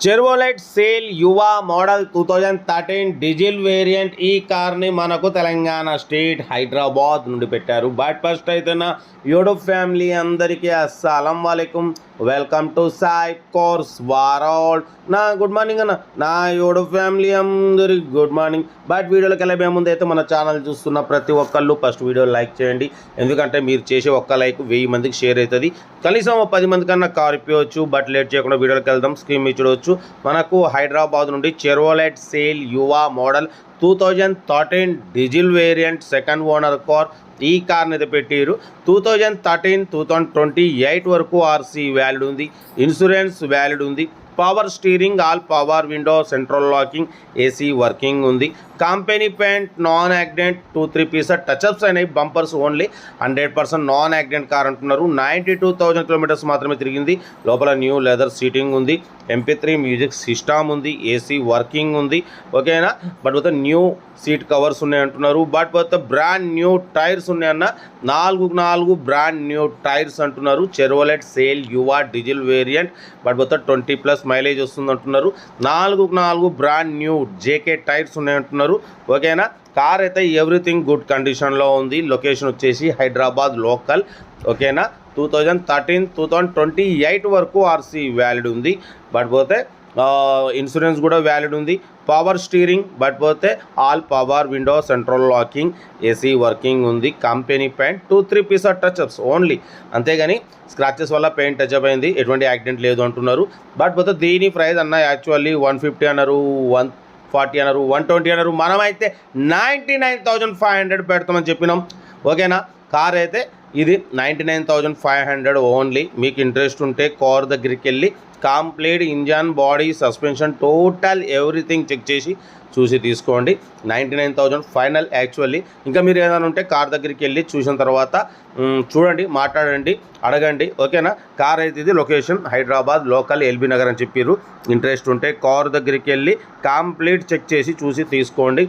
చెర్వోలెట్ Sail UVA model 2013 diesel variant. ఈ కార్ని మనకు తెలంగాణ స్టేట్ హైదరాబాద్ నుండి పెట్టారు. బట్ ఫస్ట్ అయితే నా యూట్యూబ్ ఫ్యామిలీ అందరికీ అస్సలం వాలేకుమ్, welcome to Sai course world. నా గుడ్ మార్నింగ్ అన్న, నా యూట్యూబ్ ఫ్యామిలీ అందరికి గుడ్ మార్నింగ్. బట్ వీడియోలోకి వెళ్ళే ముందు అయితే మన ఛానల్ చూస్తున్న ప్రతి ఒక్కళ్ళు ఫస్ట్ వీడియో లైక్ చేయండి. ఎందుకంటే మీరు చేసే ఒక్క లైక్ 1000 మందికి షేర్ అవుతుంది. కనీసం 10 మంది కన్నా కార్ ఇప్పవచ్చు. బట్ లేట్ చేయకుండా వీడియోలోకి వెళ్దాం. స్క్రీన్ మీద చూడవచ్చు, మనకు హైదరాబాద్ నుండి Chevrolet Sail UVA model 2013 diesel variant second owner car. ఈ కార్ని అయితే పెట్టారు. 2013 2028 వరకు ఆర్సీ వ్యాలిడ్ ఉంది, ఇన్సూరెన్స్ వ్యాలిడ్ ఉంది. Power steering, all power window, central locking, AC working ఉంది. Company paint, non accident, 2-3 pieces touchups అయినాయి. Bumpers only 100% non accident car అంటున్నారు. 92,000 కిలోమీటర్స్ మాత్రమే తిరిగింది. లోపల న్యూ లెదర్ సీటింగ్ ఉంది, MP3 మ్యూజిక్ సిస్టమ్ ఉంది, ఏసీ వర్కింగ్ ఉంది. ఓకేనా? బట్ పోతే న్యూ సీట్ కవర్స్ ఉన్నాయి అంటున్నారు. బట్ పోతే బ్రాండ్ న్యూ టైర్స్ ఉన్నాయన్న, 4 బ్రాండ్ న్యూ టైర్స్ అంటున్నారు. చెర్వోలెట్ సేల్ యువ డీజిల్ వేరియంట్. బట్ పోతే 20+ మైలేజ్ వస్తుంది అంటున్నారు. 4 బ్రాండ్ న్యూ జేకే టైర్స్ ఉన్నాయి అంటున్నారు. ఓకేనా? కార్ అయితే ఎవ్రీథింగ్ గుడ్ కండిషన్లో ఉంది. లొకేషన్ వచ్చేసి హైదరాబాద్ లోకల్. ఓకేనా? 2013 2028 వరకు ఆర్సీ వ్యాలిడ్ ఉంది. బట్ పోతే ఇన్సూరెన్స్ కూడా వ్యాలిడ్ ఉంది. పవర్ స్టీరింగ్, బట్ పోతే all power window, central locking, AC working ఉంది. Company paint, 2-3 pieces touchups only, అంతేగాని స్క్రాచెస్ వల్ల పెయింట్ టచ్అప్ అయింది, ఎటువంటి యాక్సిడెంట్ లేదు అంటున్నారు. బట్ పోతే దీని ప్రైస్ అన్న యాక్చువల్లీ 150 అన్నారు, 140 అన్నారు, 120 అన్నారు. మనమైతే 99,500 పెడతామని చెప్పినాం. ఓకేనా? కార్ అయితే ఇది 99,500 ఓన్లీ. మీకు ఇంట్రెస్ట్ ఉంటే కార్ దగ్గరికి వెళ్ళి complete engine, body, suspension, total everything check చేసి చూసి తీసుకోండి. 99,000 ఫైనల్ యాక్చువల్లీ. ఇంకా మీరు ఏదైనా ఉంటే కార్ దగ్గరికి వెళ్ళి చూసిన తర్వాత చూడండి, మాట్లాడండి, అడగండి. ఓకేనా? కార్ అయితే ఇది location Hyderabad local, LB Nagar అని చెప్పారు. ఇంట్రెస్ట్ ఉంటే కార్ దగ్గరికి వెళ్ళి కంప్లీట్ చెక్ చేసి చూసి తీసుకోండి.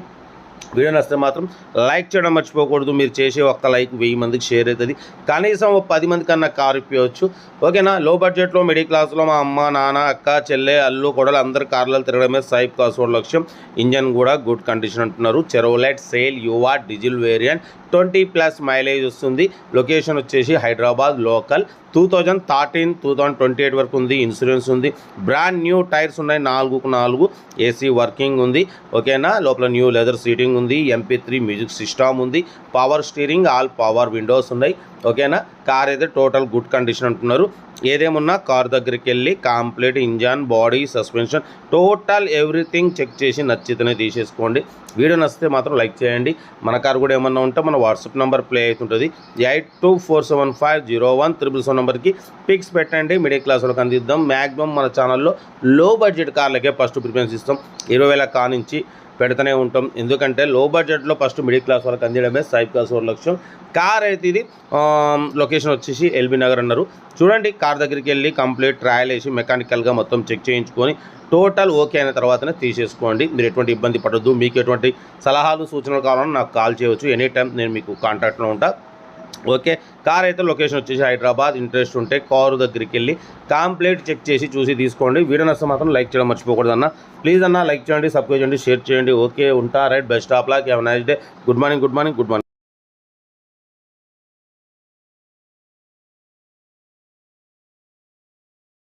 వీడియో నచ్చితే మాత్రం లైక్ చేయడం మర్చిపోకూడదు. మీరు చేసే ఒక్క లైక్ 1000 మందికి షేర్ అవుతుంది. కనీసం 10 మంది కన్నా కార్ ఇప్పవచ్చు. ఓకేనా? లో బడ్జెట్లో, మిడిల్ క్లాస్లో మా అమ్మ, నాన్న, అక్క, చెల్లె, అల్లు, కొడలు అందరు కార్లలో తిరగడమే సాయి కార్స్ లక్ష్యం. ఇంజన్ కూడా గుడ్ కండిషన్ అంటున్నారు. చెర్వోలెట్ సేల్ యువ డీజిల్ వేరియంట్, 20+ మైలేజ్ వస్తుంది. లొకేషన్ వచ్చేసి హైదరాబాద్ లోకల్. 2013 2028 వరకు ఉంది. ఇన్సూరెన్స్ ఉంది. బ్రాండ్ న్యూ టైర్స్ ఉన్నాయి, 4 ఏసీ వర్కింగ్ ఉంది. ఓకేనా? లోపల న్యూ లెదర్ సీటింగ్ ఉంది, MP3 మ్యూజిక్ సిస్టమ్ ఉంది, power steering, all power Windows ఉన్నాయి. ఓకేనా? కార్ అయితే టోటల్ గుడ్ కండిషన్ అంటున్నారు. ఏదేమున్నా కార్ దగ్గరికి వెళ్ళి complete engine, body, suspension, total everything check చేసి నచ్చితేనే తీసేసుకోండి. వీడియో నచ్చితే మాత్రం లైక్ చేయండి. మన కార్ కూడా ఏమన్నా ఉంటే మన వాట్సాప్ నెంబర్ ప్లే అవుతుంటుంది, 8247501777 నెంబర్కి పిక్స్ పెట్టండి. మిడిల్ క్లాస్ వాళ్ళకి అందిద్దాం. మ్యాక్సిమం మన ఛానల్లో లో బడ్జెట్ కార్లకే ఫస్ట్ ప్రిఫరెన్స్ ఇస్తాం. 20,000 కా నుంచి పెడుతూనే ఉంటాం. ఎందుకంటే లో బడ్జెట్లో ఫస్ట్ మిడిల్ క్లాస్ వాళ్ళకి అందించడమే సాయి కార్స్ లక్ష్యం. కార్ అయితే ఇది లొకేషన్ వచ్చేసి ఎల్బీ నగర్ అన్నారు. చూడండి, కార్ దగ్గరికి వెళ్ళి కంప్లీట్ ట్రయల్ వేసి మెకానికల్గా మొత్తం చెక్ చేయించుకొని టోటల్ ఓకే అయిన తర్వాతనే తీసేసుకోండి. మీరు ఎటువంటి ఇబ్బంది పడద్దు. మీకు ఎటువంటి సలహాలు, సూచనలు కావాలన్నా నాకు కాల్ చేయవచ్చు. ఎనీ టైం నేను మీకు కాంటాక్ట్లో ఉంటా. ఓకే? కార్ అయితే లొకేషన్ వచ్చేసి హైదరాబాద్. ఇంట్రెస్ట్ ఉంటే కారు దగ్గరికి వెళ్ళి కంప్లీట్ చెక్ చేసి చూసి తీసుకోండి. వీడియో నచ్చితే మాత్రం లైక్ చేయడం మర్చిపోకూడదు అన్న. ప్లీజ్ అన్న లైక్ చేయండి, సబ్స్క్రైబ్ చేయండి, షేర్ చేయండి. ఓకే, ఉంటా. Right, best of luck, have a nice day. Good morning.